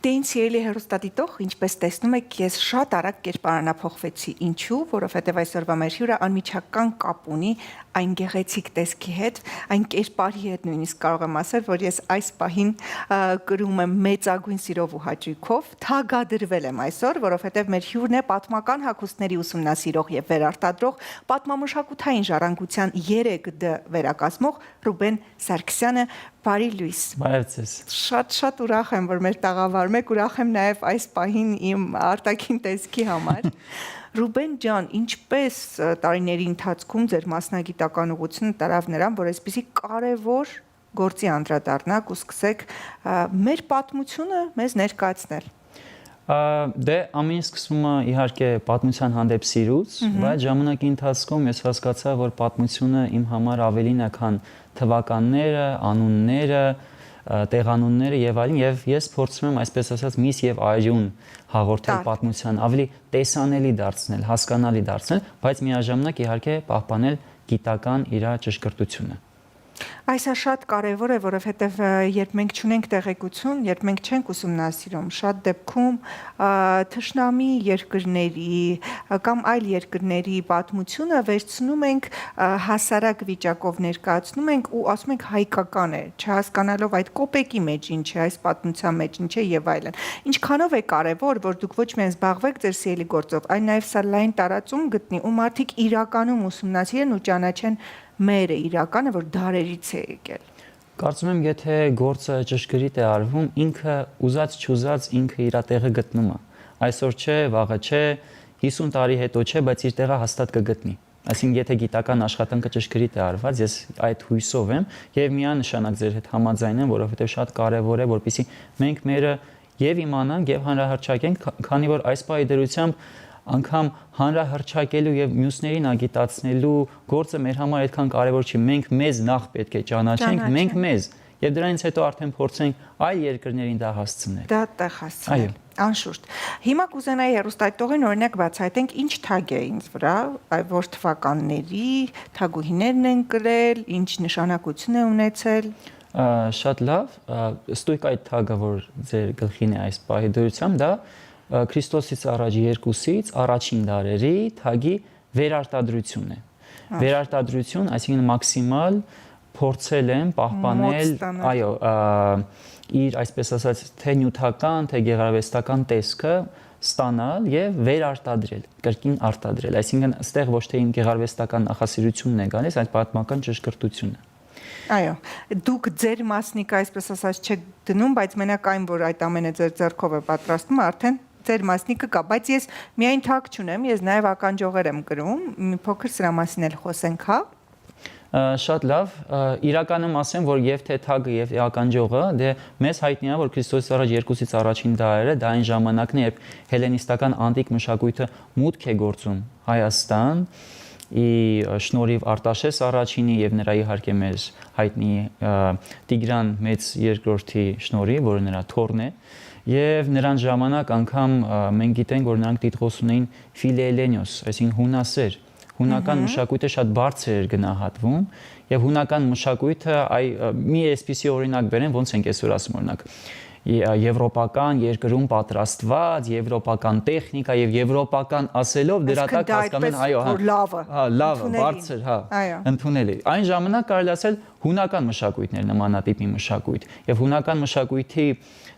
Դե ինձ սիրելի հեռուստադիտող, ինչպես տեսնում եք, ես շատ արագ կերպարանափոխվեցի։ Ինչու, որովհետև այսօրվա մեր հյուրը անմիջական կապ ունի այն գեղեցիկ տեսքի հետ, այն կերպարի հետ նույնիսկ կարող եմ ասել, որ ես այս պահին կրում եմ մեծագույն սիրով ու հաճույքով, թագադրվել եմ այսօր, որովհետև մեր հյուրն է պատմական հագուստների ուսումնասիրող եւ վերարտադրող, պատմամշակութային ժառանգության 3D վերակազմող Ռուբեն Սարգսյանը։ Բարի լույս։ Բարև ձեզ։ Շատ ուրախ եմ, որ մեր տաղավարում եք, ուրախ եմ նաև այս պահին իմ արտաքին տեսքի համար։ Ռուբեն ջան, ինչպես տարիների ընթացքում ձեր մասնագիտական ուղղությունը տարավ նրան, որ այսպիսի կարևոր գործի անդրադառնաք ու սկսեք մեր պատմությունը մեզ ներկայացնել։ Դե ամեն սկսումը իհարկե պատմության հանդեպ սիրուց, բայց ժամանակի ընթացքում ես հասկացա, որ պատմությունը իմ համար ավելին է, քան թվականները, անունները, տեղանունները եւ այլն, եւ ես փորձում եմ այսպես ասած միս եւ այրուն հաղորդել պատմության, ավելի տեսանելի դարձնել, հասկանալի դարձնել, բայց միաժամանակ իհարկե պահպանել գիտական իր ճշգրտությունը։ Այսա շատ կարևոր է, որովհետև երբ մենք չունենք տեղեկություն, երբ մենք չենք ուսումնասիրում, շատ դեպքում թշնամի երկրների կամ այլ երկրների պատմությունը վերցնում ենք հասարակ վիճակով ներկայացնում ենք ու ասում ենք հայկական է, չհասկանալով այդ կոպեկի մեջ ինչ է, այս պատմության մեջ ինչ է եւ այլն։ Ինչքանով է կարևոր, որ դուք ոչ միայն զբաղվեք ձեր սիրելի գործով, այլ նաեւ սա լայն տարածում գտնի ու մարդիկ իրականում ուսումնասիրեն ու ճանաչեն մերը իրականը, որ դարերից է եկել։ Կարծում եմ, եթե գործը ճշգրիտ է արվում, ինքը ուզած չուզած ինքը իր տեղը գտնում է։ Այսօր չէ, վաղը չէ, 50 տարի հետո չէ, բայց իր տեղը հաստատ կգտնի։ Այսինքն, եթե գիտական աշխատանքը ճշգրիտ է արված, ես այդ հույսով եմ եւ միանշանակ ձեր հետ համաձայն եմ, որովհետեւ շատ կարեւոր է, որպեսզի մենք մերը եւ իմանանք եւ հանրահռչակենք, քանի որ այս պահի դրությամբ անգամ հանրահռչակելու եւ մյուսներին ագիտացնելու գործը մեր համար այդքան կարեւոր չի։ Մենք մեզ նախ պետք է ճանաչենք, մենք մեզ եւ դրանից հետո արդեն փորձենք այլ երկրներին դա հասցնել։ Դա տեղ հասցնել։ Անշուշտ։ Հիմա կուզենայի հեռուստադիտողին օրինակ բացահայտենք ինչ թագ է ինձ վրա, որ թվականների թագուհիներն են կրել, ինչ նշանակություն է ունեցել։ Շատ լավ, ստույգ այդ թագը, որ ձեր գլխին է այս պահի դրությամբ, դա Քրիստոսից առաջ 2-ից առաջին դարերի թագի վերարտադրություն է։ Վերարտադրություն, այսինքն մաքսիմալ փորձել են պահպանել, այո, իր այսպես ասած թե նյութական, թե գեղարվեստական տեսքը ստանալ եւ վերարտադրել, կրկին արտադրել։ Այսինքն այստեղ ոչ թե իմ գեղարվեստական նախասիրությունն է գալիս, այլ պատմական ճշգրտությունը։ Այո, դուք ձեր մասնիկը այսպես ասած չեք դնում, բայց մենակ այն, որ այդ ամենը ձեր ձեռքով է պատրաստում, արդեն ձեր մասնիկը կա, բայց ես միայն թագ չունեմ, ես նաև ականջողեր եմ կրում, մի փոքր սրա մասին էլ խոսենք, հա։ Շատ լավ, իրականում ասեմ, որ եւ թե թագը եւ ականջողը, դե մեզ հայտնի է, որ Քրիստոսից առաջ 2-ից առաջին դարերը, դա այն ժամանակն է, երբ հելենիստական անտիկ մշակույթը մուտք է գործում Հայաստան, շնորհիվ Արտաշես առաջինի եւ նրա իհարկե մեզ հայտնի Տիգրան մեծ երկրորդի շնորհիվ, որը նրա թոռն է, եւ նրան ժամանակ անգամ մենք գիտենք, որ նրանք տիտղոս ունեին Ֆիլելենիոս, այսինքն հունասեր։ Հունական մշակույթը շատ բարձր էր գնահատվում եւ հունական մշակույթը մի այսպիսի օրինակ բերեմ, ոնց ենք այսօր ասում օրինակ եվրոպական երկրում պատրաստված, եվրոպական տեխնիկա եւ եվրոպական ասելով դրա տակ հասկանում են, այո, լավը, բարձր, ընդունելի։ Այն ժամանակ կարելի ասել հունական մշակույթն էր նմանատիպի մշակույթ եւ հունական մշակույթի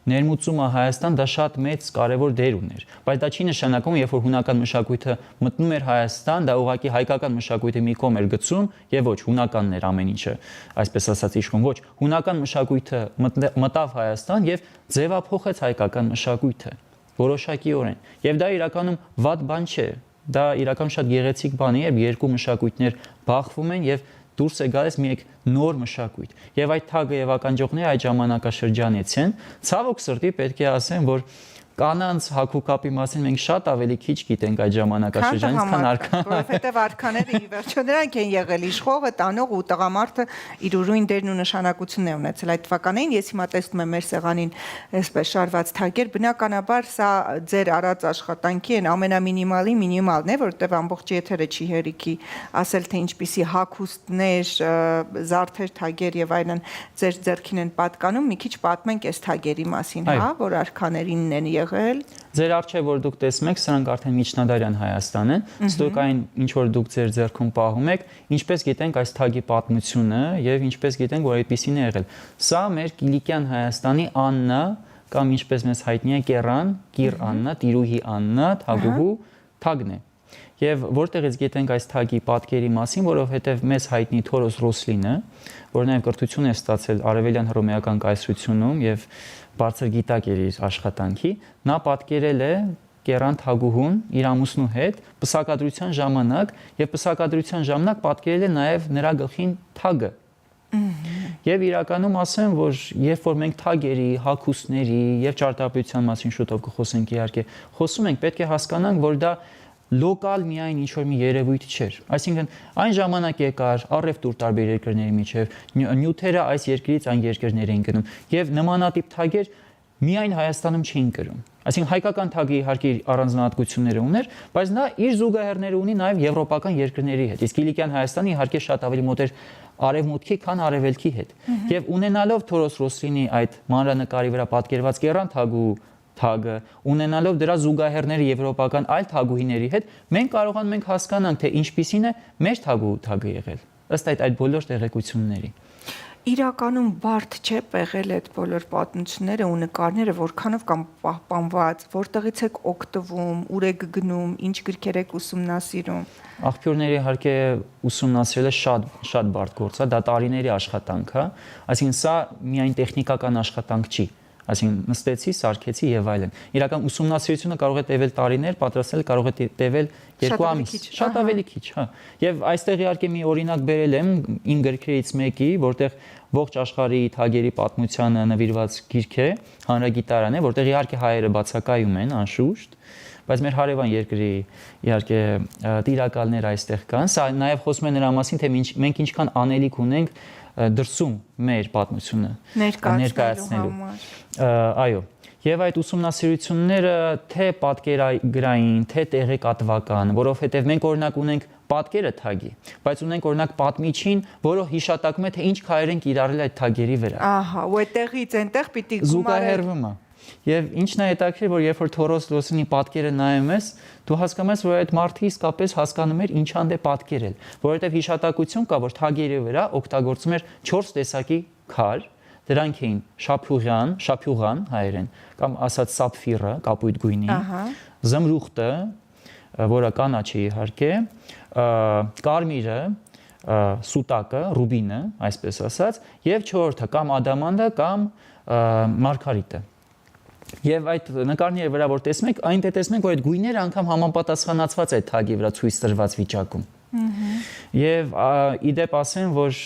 ներմուծումը Հայաստան դա շատ մեծ կարևոր դեր ուներ, բայց դա չի նշանակում, երբ որ հունական մշակույթը մտնում էր Հայաստան, դա ուղղակի հայկական մշակույթի մի կողմ էր գցում եւ ոչ հունականն էր ամեն ինչը, այսպես ասած իշխում, ոչ, հունական մշակույթը մտավ Հայաստան եւ ձևափոխեց հայկական մշակույթը որոշակիորեն։ Եվ դա իրականում վատ բան չէ, դա իրականում շատ գեղեցիկ բան է, երբ երկու մշակույթներ բախվում են եւ դուրս է գալիս մի նոր մշակույթ։ Եվ այդ թագը եւ ականջողները այդ ժամանակաշրջանից են։ Ցավոք սրտի պետք է ասեմ, որ կանանց հագուկապի մասին մենք շատ ավելի քիչ գիտենք այդ ժամանակաշրջանից, քան արքան, որովհետև արքաները ի վերջո նրանք են եղել իշխողը, տանող ու տղամարդը իր ուրույն դերն ու նշանակությունն է ունեցել այդ թվականին։ Ես հիմա տեսնում եմ մեր սեղանին այսպես շարված թագեր, բնականաբար սա ձեր արած աշխատանքի են ամենամինիմալի մինիմալն է, որովհետև ամբողջ եթերը չի հերիքի ասել թե ինչպիսի հագուստներ, զարդեր, թագեր եւ այլն ձեր ձեռքին են պատկանում։ Մի քիչ պատմենք այս թագերի մասին, հա, որ արքաներինն են եղել։ Ձեր առջև որ դուք տեսնում եք, սրանք արդեն միջնադարյան Հայաստան են, ստոք այն ինչ որ դուք ձեր ձեռքում պահում եք, ինչպես գիտենք այս թագի պատմությունը եւ ինչպես գիտենք որ այդպեսին է եղել։ Սա մեր Կիլիկյան Հայաստանի Աննա կամ ինչպես մեզ հայտնի է Կերան, Կիր Աննա, Տիրուհի Աննա, թագուհու թագն է։ Եվ որտեղից գիտենք այս թագի պատկերի մասին, որովհետև մեզ հայտնի Թորոս Ռոսլինը, որ նաև կրթություն է ստացել արևելյան հռոմեական կայսրությունում եւ բարձր գիտակ էր իր աշխատանքի, նա պատկերել է Կերան թագուհուն իր ամուսնու հետ պսակադրության ժամանակ եւ պսակադրության ժամանակ պատկերել է նաև նրա գլխին թագը։ Եվ իրականում ասեմ, որ երբ որ մենք թագերի, հագուստների եւ ճարտարապետության մասին շուտով կխոսենք իհարկե, խոսում ենք, պետք է հասկանանք, որ դա լոկալ միայն ինչ որ մի երևույթ չէր։ Այսինքն այն ժամանակ եկար առևտուր տարբեր երկրների միջև, նյութերը այս երկրից այն երկրներ էին գնում եւ նմանատիպ թագեր միայն Հայաստանում չէին կրում։ Այսինքն հայկական թագը իհարկե առանձնահատկություններ ուներ, բայց նա իր զուգահեռները ունի նաեւ եվրոպական երկրների հետ։ Իսկ Կիլիկյան Հայաստանը իհարկե շատ ավելի մոտ էր արևմուտքի, քան արևելքի հետ։ Եվ ունենալով Թորոս Ռոսլինի այդ մանրանկարի վրա պատկերված Կերան թագը, ունենալով դրա զուգահեռները եվրոպական այլ թագուհիների հետ, մենք կարողանում ենք հասկանանք, թե ինչպիսին է մեր թագը եղել, ըստ այդ բոլոր տեղեկությունների։ Իրականում բարդ չէ պեղել այդ բոլոր պատմությունները ու նկարները, որքանով կամ պահպանված, որտեղից եք օգտվում, ուր եք գնում, ինչ գրքեր եք ուսումնասիրում։ Աղբյուրների իհարկե ուսումնասիրելը շատ բարդ գործ է, դա տարիների աշխատանք է, այսինքն սա միայն տեխնիկական աշխատանք չի։ Այսինքն նստեցի, սարքեցի եւ այլն։ Իրական ուսումնասիրությունը կարող է տևել տարիներ, պատրաստել կարող է տևել 2 ամիս, շատ ավելի քիչ, հա։ Եվ այստեղ իհարկե մի օրինակ բերել եմ իմ գրքերից մեկի, որտեղ ողջ աշխարհի թագերի պատմությանը նվիրված գիրք է, հանրագիտարան է, որտեղ իհարկե հայերը բացակայում են անշուշտ, բայց մեր հարևան երկրի իհարկե տիրակալներ այստեղ կան։ Սա նաեւ խոսում է նրա մասին, թե մենք ինչքան անելիք ունենք դրսում մեր պատմությունը ներկայացնելու։ Այո, եւ այդ ուսումնասիրությունները թե պատկերագրային, թե տեղեկատվական, որովհետեւ մենք օրինակ ունենք պատկերը թագի, բայց ունենք օրինակ պատմիչին, որը հիշատակում է թե ինչ քայլեր են կիրառել այդ թագերի վրա։ Ահա, ու այդտեղից այնտեղ պիտի զուգահեռվում է։ Եվ ինչն է հետաքրքիր, որ երբ որ Թորոս Ռոսլինի պատկերը նայում ես, դու հասկանում ես, որ այդ մարդը իսկապես հասկանում էր ինչ ան է պատկերել, որովհետև հիշատակություն կա, որ թագերի վրա օգտագործում էր 4 տեսակի քար, դրանք էին շափյուղան հայերեն, կամ ասած սապֆիրը, կապույտ գույնի, զմրուխտը, որը կանաչ է իհարկե, կարմիրը, սուտակը, ռուբինը, այսպես ասած, եւ 4-ը կամ ադամանդը կամ մարգարիտը։ Եվ այդ նկարների վրա որ տեսնում եք, այնտեղ տեսնում եք, որ այդ գույները անգամ համապատասխանացված է թագի վրա ցույց տրված վիճակում։ Եվ իդեպ ասեմ, որ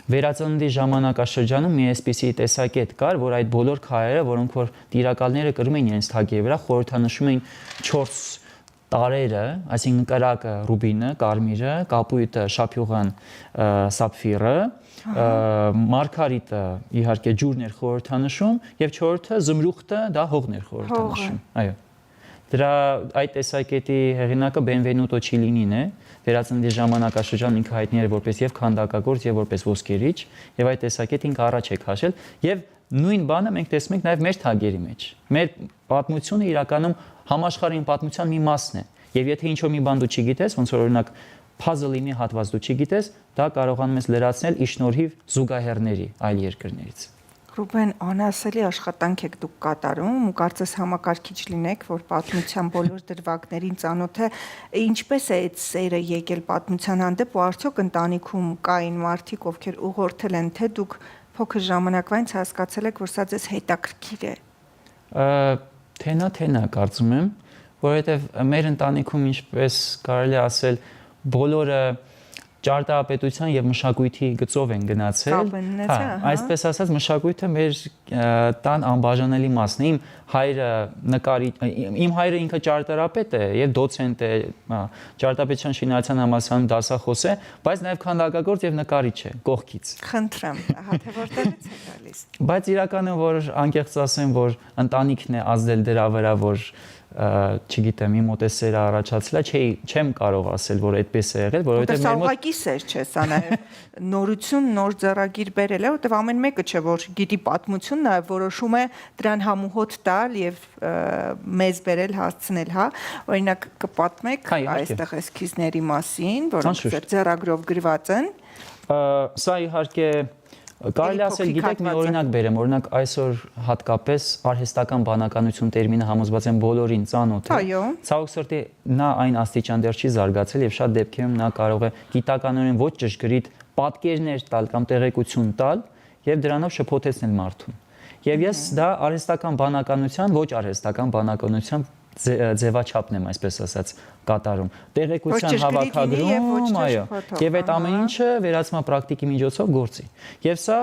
վերածննդի ժամանակաշրջանում մի այսպիսի տեսակետ կար, որ այդ բոլոր քարերը, որոնք որ տիրակալները կրում էին իրենց թագերի վրա, խորհրդանշում էին 4 տարերը, այսինքն կրակը ռուբինը, կարմիրը, կապույտը, շափյուղան, սապֆիրը, մարգարիտը իհարկե ջուրն էր խորհրդանշում եւ 4-ը զմրուխտը դա հողն էր խորհրդանշում։ Այո։ Դրա այդ տեսակետի հեղինակը Բենվենուտո Չիլինին է, վերածննդի ժամանակաշրջան ինքը հայտնի էր որպես եւ քանդակագործ եւ որպես ոսկերիչ, եւ այդ տեսակետը ինքը առաջ է քաշել եւ նույն բանը մենք տեսնում ենք նաեւ մեր թագերի մեջ։ Մեր պատմությունը իրականում համաշխարհային պատմության մի մասն է։ Եվ եթե ինչ-որ մի բան դու չգիտես, ոնց որ օրինակ puzzle-ի մի հատված դու չգիտես, դա կարողանում ես լրացնել ի շնորհիվ զուգահեռների այլ երկրներից։ Ռուբեն, անասելի աշխատանք եք դուք կատարում ու կարծես համակարգիչ լինեք, որ պատմության բոլոր դրվագներին ծանոթ է, ինչպես է այդ սերը եկել պատմության հանդեպ ու արդյոք ընտանիքում կային մարդիկ, ովքեր ուղղորդել են, թե դուք փոքր ժամանակվանից հասկացել եք, որ սա ձեզ հետաքրքիր է։ Թենա կարծում եմ, որովհետև մեր ընտանիքում ինչպես կարելի ասել, բոլորը ճարտարապետության եւ մշակույթի գծով են գնացել։ Այսպես ասած մշակույթը մեր տան անբաժանելի մասն է։ Իմ հայրը ինքը ճարտարապետ է եւ դոցենտ է, ճարտարապետության շինարարության համալսարանում դասախոս է, բայց նաեւ քանդակագործ եւ նկարիչ է կողքից։ Խնդրեմ, հա թե որտեղից է գալիս։ Բայց իրականում որ անկեղծ ասեմ, որ ընտանիքն է ազդել դրա վրա, որ չգիտեմ, իմ մոտ է սերը առաջացել, չեմ կարող ասել, որ այդպես է եղել, որովհետև մեր մոտ ուղղակի սեր չէ, սա նաև նորություն, նոր ձեռագիր բերել է, որովհետև ամեն մեկը չէ, որ գիտի պատմություն, նաև որոշում է դրան համուհոտ տալ եւ մեզ բերել, հասցնել, հա, օրինակ կպատմեք այստեղ էսքիզների մասին, որոնք ձեռագրով գրված են։ Սա իհարկե կարելի ասել, գիտեք, մի օրինակ բերեմ, օրինակ այսօր հատկապես արհեստական բանականություն տերմինը համոզված եմ բոլորին ծանոթ է։ Ցավոք սրտի նա այն աստիճան դեռ չի զարգացել եւ շատ դեպքերում նա կարող է գիտականորեն ոչ ճշգրիտ պատկերներ տալ կամ տեղեկություն տալ եւ դրանով շփոթեցնել մարդուն։ Եվ ես դա արհեստական բանականության, ոչ արհեստական բանականության ձևաչափն եմ, այսպես ասած, կատարում։ Տեղեկության հավաքագրում, այո, եւ այդ ամեն ինչը վերածվում է պրակտիկի միջոցով գործի։ Եվ սա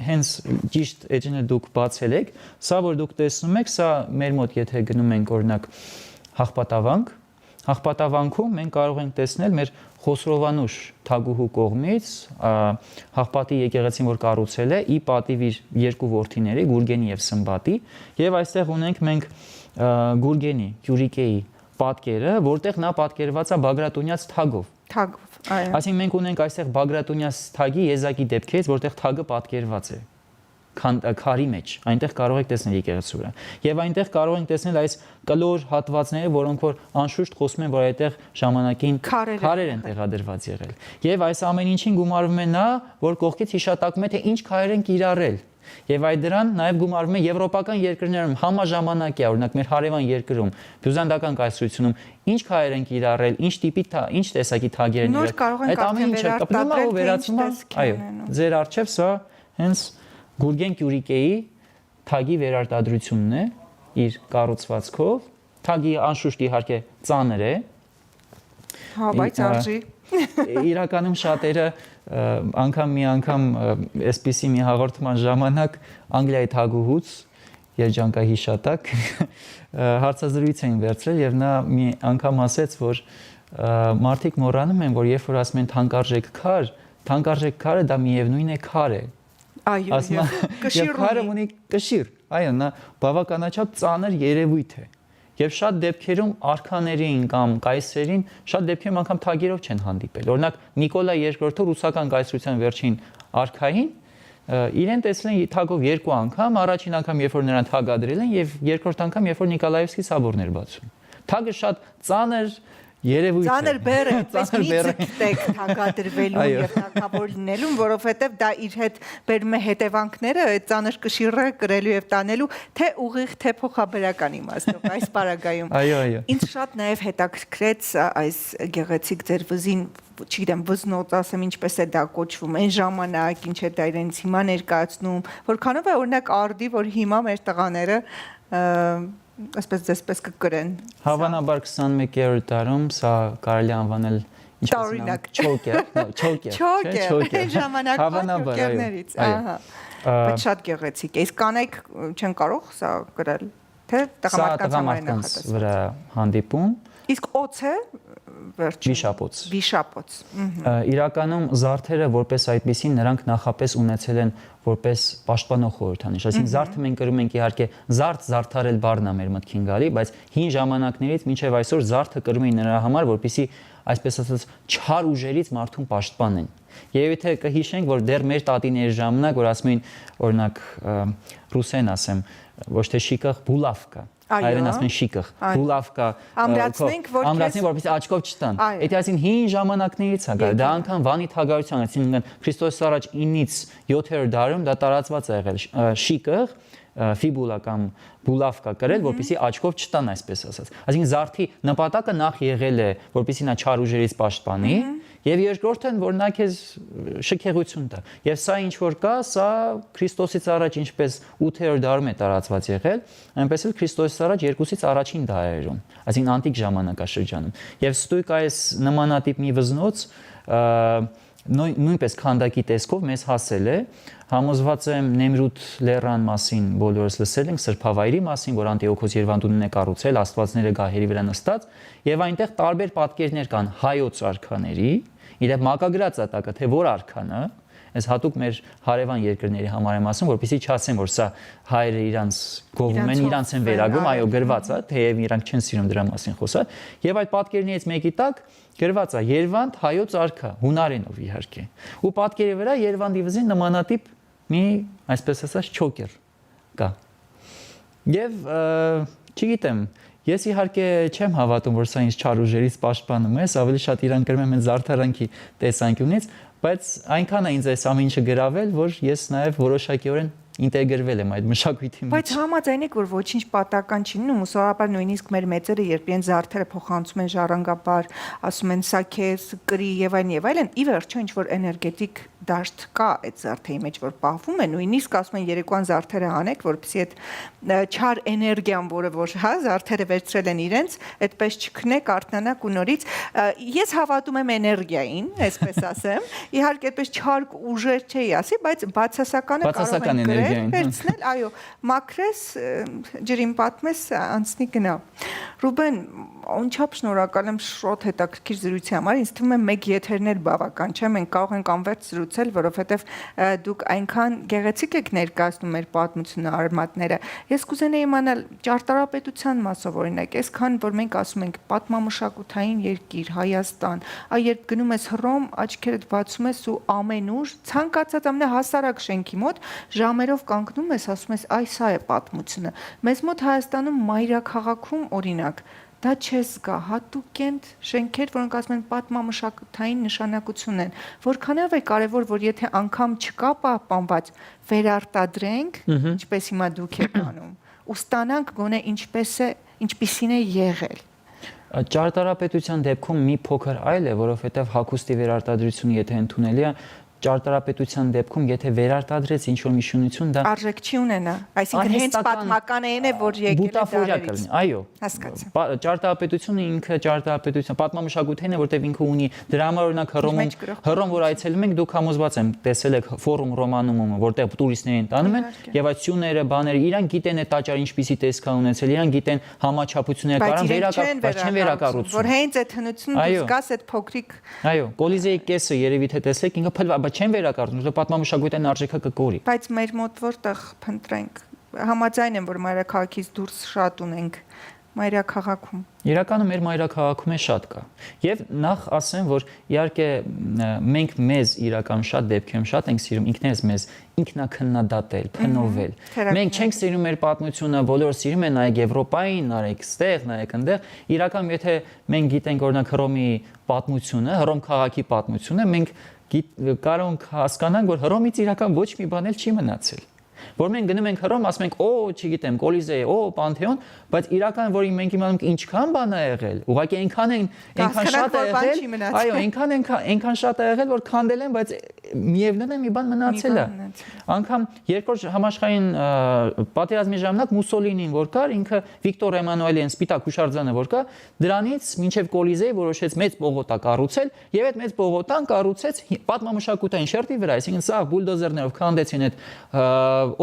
հենց ճիշտ էջն էլ դուք բացել եք, սա որ դուք տեսնում եք, սա մեր մոտ եթե գնում ենք օրինակ Հաղպատավանքում մենք կարող ենք տեսնել մեր Խոսրովանուշ թագուհու կողմից Հաղպատի եկեղեցին որ կառուցել է, ի պատիվ իր երկու որդիների Գուրգենի եւ Սմբատի, եւ այստեղ ունենք մենք Գուրգենի, Կյուրիկեի պատկերը, որտեղ նա պատկերված է Բագրատունյաց թագով։ Այո։ Այսինքն մենք ունենք այստեղ Բագրատունյաց թագի եզակի դեպքերից, որտեղ թագը պատկերված է քարի մեջ, այնտեղ կարող եք տեսնել եկեղեցու վրա։ Եվ այնտեղ կարող ենք տեսնել այս կլոր հատվածները, որոնք որ անշուշտ խոսում են, որ այդտեղ ժամանակին քարեր են տեղադրված եղել։ Եվ այս ամեն ինչին գումարվում է նա, որ կողքից հիշատակում է, թե ինչ քարեր են կիրառել։ Եվ այդ դրան նաև գումարվում է եվրոպական երկրներում համաժամանակյա, օրինակ մեր հարևան երկրում, բյուզանդական կայսրությունում ինչ քարեր են կիրառել, ինչ տիպի, ինչ տեսակի թագեր են եղել։ Այդ ամեն ինչը կպնում է ու վերածվում է, այո, ձեր առջև սա հենց Գուրգեն Կյուրիկեի թագի վերարտադրությունն է իր կառուցվածքով։ Թագի անշուշտ իհարկե ծանր է։ Հա, բայց արժի։ Իրականում շատերը անգամ մի անգամ այսպիսի մի հաղորդման ժամանակ Անգլիայի թագուհուց երջանկահիշատակ հարցազրույց էին վերցրել եւ նա մի անգամ ասեց, որ մարդիկ մոռանում են, որ երբ որ ասում են թանկարժեք քարը դա միևնույն է քար է։ Այո, եւ քարը ունի կշիռ, այո, նա բավականաչափ ծանր երևույթ է։ Եվ շատ դեպքերում արքաներին կամ կայսերին շատ դեպքերում անգամ թագերով չեն հանդիպել։ Օրինակ Նիկոլա II-ը ռուսական կայսրության վերջին արքային իրեն տեսել են թագով երկու անգամ, առաջին անգամ երբ որ նրան թագադրել են եւ երկրորդ անգամ երբ որ Նիկոլաևսկի սաբորն էր բացում։ Թագը շատ ծանր երևույթ է։ Ծանր բեռ է, այդպես մի ցկտեք թագադրվելու եւ թագավոր լինելու, որովհետեւ դա իր հետ բերում է հետևանքները, այդ ծանր կշիռը կրելու եւ տանելու, թե ուղիղ, թե փոխաբերական իմաստով այս պարագայում։ Այո, այո։ Ինձ շատ նաեւ հետաքրքրեց այս գեղեցիկ ձեր վզին, չգիտեմ, վզնոց ասեմ, ինչպես է դա կոչվում, այն ժամանակ, ինչ է դա իրենց հիմա ներկայացնում, որքանով է օրինակ արդի, որ հիմա մեր տղաները այսպես կգրեն։ Հավանաբար 21-րդ դարում սա կարելի անվանել տարօրինակ չոկեր, ժամանակվա չոկերներից, ահա։ Բայց շատ գեղեցիկ է։ Իսկ կանայք չեն կարող սա գրել, թե տղամարդկանց համար նախատեսված վրա հանդիպում։ Իսկ օձը Վիշապոց։ Իրականում զարդերը որպես այդպեսին նրանք նախապես ունեցել են որպես պաշտպանող խորհրդանիշ։ Այսինքն զարդը մենք կրում ենք իհարկե զարդարել բառն է մեր մտքին գալի, բայց հին ժամանակներից մինչև այսօր զարդը կրում են նրա համար, որպեսզի այսպես ասած չար ուժերից մարդուն պաշտպանեն։ Եվ եթե կհիշենք, որ դեռ մեր տատիների ժամանակ, որ ասում էին, օրինակ ռուսեն ասեմ, ոչ թե շիկախ, բուլավկա, հայերեն ասում են շիկախ, բուլավկա, ամրացնենք, որպեսզի աչքով չտան։ Այդ այսին հին ժամանակներից է գալի, դա անգամ Վանի թագավորության, այսինքն Քրիստոսից առաջ 9-ից 7-րդ դարում դա տարածված է եղել շիկախ, ֆիբուլա կամ բուլավկա կրել, որպեսզի աչքով չտան, այսպես ասած։ Այսինքն զարդի նպատակը նախ եղել է, որպեսզի նա չար ուժերից պաշտպանի, եւ երկրորդն որ նա քեզ շքեղություն տա։ Եվ սա ինչ որ կա, սա Քրիստոսից առաջ ինչպես 8-րդ դարում է տարածված եղել, այնպես էլ Քրիստոսից առաջ 2-ից առաջին դարերում, այսինքն անտիկ ժամանակաշրջանում։ Եվ ստույգ այս նմանատիպ մի վզնոց նույնպես քանդակի տեսքով մեզ հասել է համոզված եմ Նեմրութ լեռան մասին բոլորս լսել ենք սրբավայրի մասին որ Անտիոքոս Երևանդունին է կառուցել աստվածները գահերի վրա նստած եւ այնտեղ տարբեր պատկերներ կան հայոց արքաների իրեն մակագրած է տակը թե որ արքան է Այս հատուկ մեր հարևան երկրների համար եմ ասում, որպեսզի չասեն, որ սա հայերը իրանց գովում են, իրանց են վերագրում, այո, գրված է, թեև իրանք չեն սիրում դրա մասին խոսալ, եւ այդ պատկերներից մեկի տակ գրված է Երևանդ հայոց արքա, հունարենով իհարկե։ Ու պատկերի վրա Երևանդի վզին նմանատիպ մի, այսպես ասած, չոկեր կա։ Եվ չգիտեմ, ես իհարկե չեմ հավատում, որ սա ինձ չար ուժերից պաշտպանում է, ավելի շատ իրան գրում եմ զարդարանքի տեսանկյունից, բայց այնքան է ինձ այս ամեն ինչը գրավել, որ ես նաև որոշակիորեն ինտեգրվել եմ այդ մշակույթի մեջ։ Բայց համաձայն եք, որ ոչինչ պատական չի լինում, ուսորաբար նույնիսկ մեր մեծերը, երբ իրեն զարդերը փոխանցում են ժառանգաբար, ասում են սա քեզ կրի եւ այլն, ի վերջո ինչ որ էներգետիկ դաշտ կա այդ զարդերի մեջ, որ պահվում է, նույնիսկ ասում են երեկոյան զարդերը հանեք, որպեսզի այդ չար էներգիան, որը որ հա զարդերը վերցրել են իրենց, այդպես չքնեք, արթնանաք ու նորից։ Ես հավատում եմ էներգիային, այսպես ասեմ, իհարկե այդպես չար ուժեր չէի ասի, բայց բացասականը կարող են վերցնել, այո, մաքրես, ջրին պատմես, անցնի գնա։ Ռուբեն, անչափ շնորհակալ եմ շոտ հետաքրքիր զրույցի համար, ինձ թվում է մեկ եթերն էլ բավական չէ, մենք կարող ենք անվերջ զրուցել, որովհետև դուք այնքան գեղեցիկ եք ներկայացնում մեր պատմությունը, արմատները։ Ես կուզենայի իմանալ ճարտարապետության մասով օրինակ, այսքան որ մենք ասում ենք պատմամշակութային երկիր Հայաստան, երբ գնում ես Հռոմ, աչքերդ բացում ես ու ամենուր ցանկացած ամենահասարակ շենքի մոտ ժամերով կանգնում ես, ասում ես, այ սա է պատմությունը։ Մեզ մոտ Հայաստանում մայրաքաղաքում օրինակ դա չես զգա, հատուկ են շենքեր, որոնք ասում են պատմամշակութային նշանակություն են։ Որքանով է կարևոր, որ եթե անգամ չկա պահպանված, վերարտադրենք, ինչպես հիմա դուք եք անում, ու ստանանք գոնե ինչպիսին է եղել։ Ճարտարապետության դեպքում մի փոքր այլ է, որովհետև հագուստի վերարտադրությունը եթե ընդունելի է, ճարտարապետության դեպքում եթե վերարտադրեց ինչ որ մի շինություն դա արժեք չի ունենա, այսինքն հենց պատմական է, որ եկել է դարերից։ Այո, հասկացա։ Ճարտարապետությունը ինքը ճարտարապետության պատմամշակութային է, որտեղ ինքը ունի դրա համար օրինակ Հռոմ որ այցելում ենք, դուք համոզված եմ տեսել եք Ֆորում Ռոմանումը, որտեղ տուրիստներին տանում են, եւ այդ սյուները, բաները, իրան գիտեն այդ տաճարը ինչպիսի տեսք ունեցել, իրան գիտեն համաչափությունները կարան չեն վերակառուցում։ Որ հենց այդ հնությունը դուք գաս այդ փոքրիկ այո, Կոլիզեի կեսը երևի թե տեսեք, ինքը փլվա չեն վերակառուցում, որտեղ պատմամշակութային արժեքը կկորի։ Բայց մեր մոտ որտեղ փնտրենք։ Համաձայն եմ, որ մայրաքաղաքից դուրս շատ ունենք մայրաքաղաքում։ Իրականում մեր մայրաքաղաքում է շատ կա։ Եվ նախ ասեմ, որ իհարկե մենք մեզ իրական շատ դեպքերում շատ ենք սիրում ինքներս մեզ ինքնակննադատել, փնովել։ Մենք չենք սիրում մեր պատմությունը, բոլորը սիրում են նայեք Եվրոպային, նայեք ստեղ, նայեք այնտեղ։ Իրականում եթե մենք գիտենք օրինակ Հռոմի պատմությունը, Հռոմ քաղաքի պատմությունը, մենք կարող ենք հասկանանք, որ Հռոմից իրական ոչ մի բան էլ չի մնացել։ Որ մենք գնում ենք Հռոմ, ասում ենք, չգիտեմ, Կոլիզեյ, Պանթեոն, բայց իրական որ մենք իմանում ենք ինչքան բան է եղել, ուղղակի այնքան շատ է եղել, այո, այնքան շատ է եղել, որ քանդել են, բայց միևնույն է մի բան մնացել է։ Անկամ երկրորդ համաշխարհային պատերազմի ժամանակ Մուսոլինին որ կար, ինքը Վիկտոր Էմանուելյան սպիտակ հուշարձանը որ կա, դրանից մինչև Կոլիզեյ որոշեց մեծ պողոտա կառուցել, եւ այդ մեծ պողոտան կառուցեց պատմամշակութային շերտի վրա, այսինքն սա բուլդոզերներով քանդեցին այդ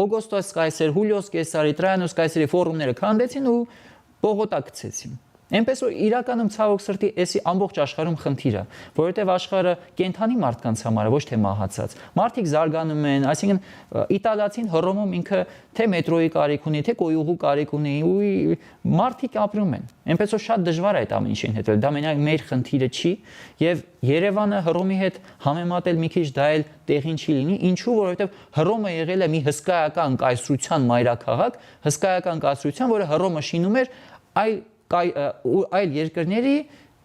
Օգոստոս Կայսեր, Հուլիոս Կեսարի, Տրայանոս Կայսերի ֆորումները քանդեցին ու պողոտա գցեցին։ Այնպես որ իրականում ցավոք սրտի էսի ամբողջ աշխարհում խնդիր է, որովհետև աշխարհը կենթանի մարդկանց համար է, ոչ թե մահացած։ Մարդիկ զարգանում են, այսինքն իտալացին Հռոմում ինքը թե մետրոյի կարիք ունի, թե կոյուղու կարիք ունի, ու մարդիկ ապրում են։ Այնպես որ շատ դժվար է այդ ամեն ինչին հետևել։ Դա մենակ մեր խնդիրը չի, եւ Երևանը Հռոմի հետ համեմատել մի քիչ դա էլ տեղին չի լինի, ինչու, որովհետև Հռոմը եղել է մի հսկայական կայսրության մայրաքաղաք, հսկայական կայսրության, որը Հռոմը շինում էր այլ երկրների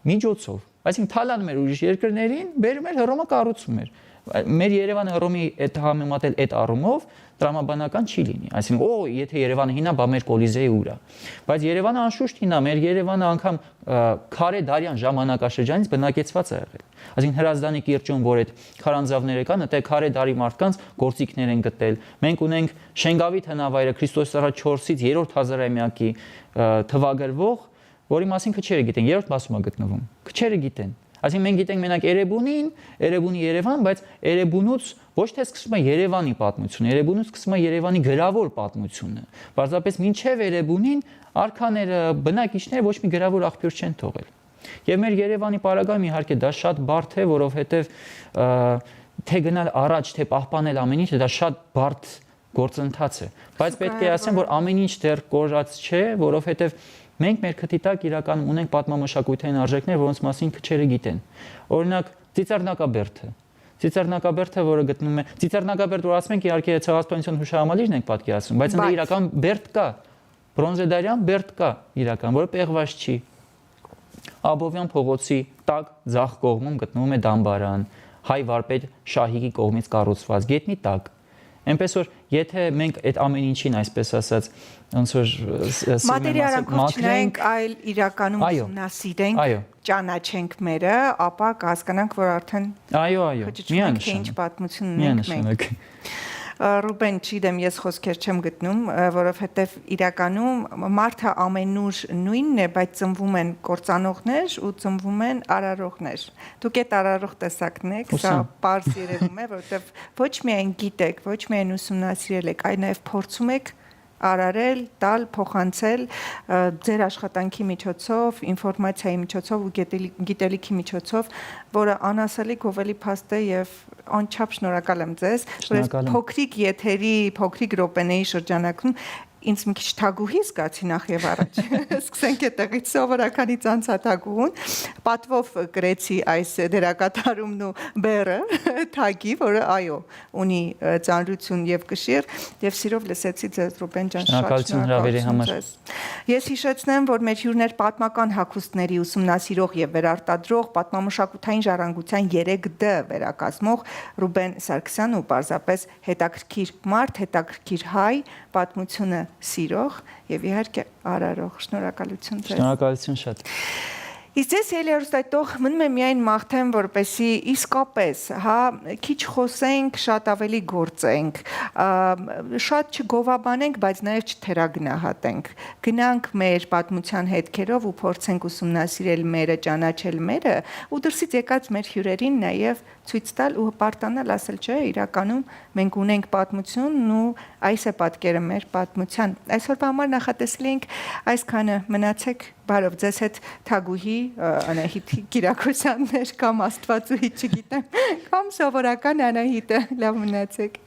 միջոցով, այսինքն թալանում էր ուրիշ երկրներին, բերում էր Հռոմը կառուցում էր։ Մեր Երևանը Հռոմի այդ համեմատել այդ առումով տրամաբանական չի լինի, այսինքն եթե Երևանը հինա, բա մեր Կոլիզեյը ուր է։ Բայց Երևանը անշուշտ հինա, մեր Երևանը անգամ քարե դարյան ժամանակաշրջանից բնակեցված է եղել։ Այսինքն Հրազդանի կիրճում, որ այդ քարանձավները կան, այդտեղ քարե դարի մարդկանց գործիքներ են գտել։ Մենք ունենք Շենգավիթ հնավայրը Քրիստոսի առաջ 4-ից 3-րդ հազարամյակի թվագրվող, որի մասին քչերը գիտեն, 3-րդ մասում է գտնվում։ Քչերը գիտեն։ Այսինքն մենք գիտենք մենակ Էրեբունին, Էրեբունի Երևան, բայց Էրեբունուց ոչ թե սկսվում է Երևանի պատմությունը, Երեբունուց սկսվում է Երևանի գրավոր պատմությունը։ Պարզապես մինչև Էրեբունին արքաները, բնակիչները ոչ մի գրավոր աղբյուր չեն թողել։ Եվ մեր Երևանի պարագայում իհարկե դա շատ բարդ է, որովհետև թե գնալ առաջ, թե պահպանել ամեն ինչը, դա շատ բարդ գործընթաց է։ Բայց պետք է ասեմ, որ ամեն ինչ դեռ կորած չէ, որովհետև մենք մեր քթի տակ իրականում ունենք պատմամշակութային արժեքներ, որոնց մասին քչերը գիտեն։ Օրինակ, Ծիծեռնակաբերդը, որը գտնվում է Ծիծեռնակաբերդ, որ ասում ենք իհարկե ցեղասպանության հուշահամալիրն ենք պատկերացնում, բայց ընդ իրական բերդ կա, բրոնզեդարյան բերդ կա իրական, որը պեղված չի։ Աբովյան փողոցի տակ ձախ կողմում գտնվում է դամբարան, հայ վարպետ Շահիկի կողմից կառուցված գետնի տակ։ Այնպես որ եթե մենք այդ ամեն ինչին այսպես ասած ոնց որ մատերիալանքով չնայենք, այլ իրականում ուսումնասիրենք, ճանաչենք մերը, ապա կհասկանանք, որ արդեն միանշանակ ինչ պատմություն ունենք մենք։ Ռուբեն, չգիտեմ, ես խոսքեր չեմ գտնում, որովհետև իրականում մարդը ամենուր նույնն է, բայց ծնվում են կործանողներ ու ծնվում են արարողներ։ Դուք այդ արարող տեսակն եք, սա պարզ երևում է, որովհետև ոչ միայն գիտեք, ոչ միայն ուսումնասիրել եք, այլ նաև փորձում եք արարել, տալ, փոխանցել ձեր աշխատանքի միջոցով, ինֆորմացիայի միջոցով ու գիտելիքի միջոցով, որը անասելի գովելի փաստ է եւ անչափ շնորհակալ եմ ձեզ, որ փոքրիկ եթերի, փոքրիկ րոպեների շրջանակում ինձ մի քիչ թագուհի զգացի նախ եւ առաջ։ Սկսենք այդտեղից սովորականից անցաթագուհուն, պատվով գրեցի այս դերակատարումն ու բերը թագի, որը այո, ունի ծանրություն եւ կշիռ եւ սիրով լսեցի ձեզ Ռուբեն ջան, շատ շնորհակալություն ձեզ։ Ես հիշեցնեմ, որ մեր հյուրներ պատմական հագուստների ուսումնասիրող եւ վերարտադրող պատմամշակութային ժառանգության 3D վերակազմող Ռուբեն Սարգսյանն ու պարզապես հետաքրքիր մարդ, հետաքրքիր հայ, պատմությունը սիրող եւ իհարկե արարող։ Շնորհակալություն ձեզ։ Շնորհակալություն շատ։ Իսկ ձեզ ելերուստայտող մնում է միայն մաղթեմ, որպեսի իսկապես, քիչ խոսենք, շատ ավելի գործենք, շատ չգովաբանենք, բայց նաև չթերագնահատենք։ Գնանք մեր պատմության հետքերով ու փորձենք ուսումնասիրել մերը, ճանաչել մերը ու դրսից եկած մեր հյուրերին նաև ցույց տալ ու հպարտանալ, ասել չէ, իրականում մենք ունենք պատմությունն ու այս է պատկերը մեր պատմության։ Այսօրվա համար նախատեսել ենք այսքանը, մնացեք բարով, ձեզ հետ թագուհի Անահիտ Կիրակոսյաններ կամ Աստվածուհի, չգիտեմ, կամ սովորական Անահիտը, լավ մնացեք։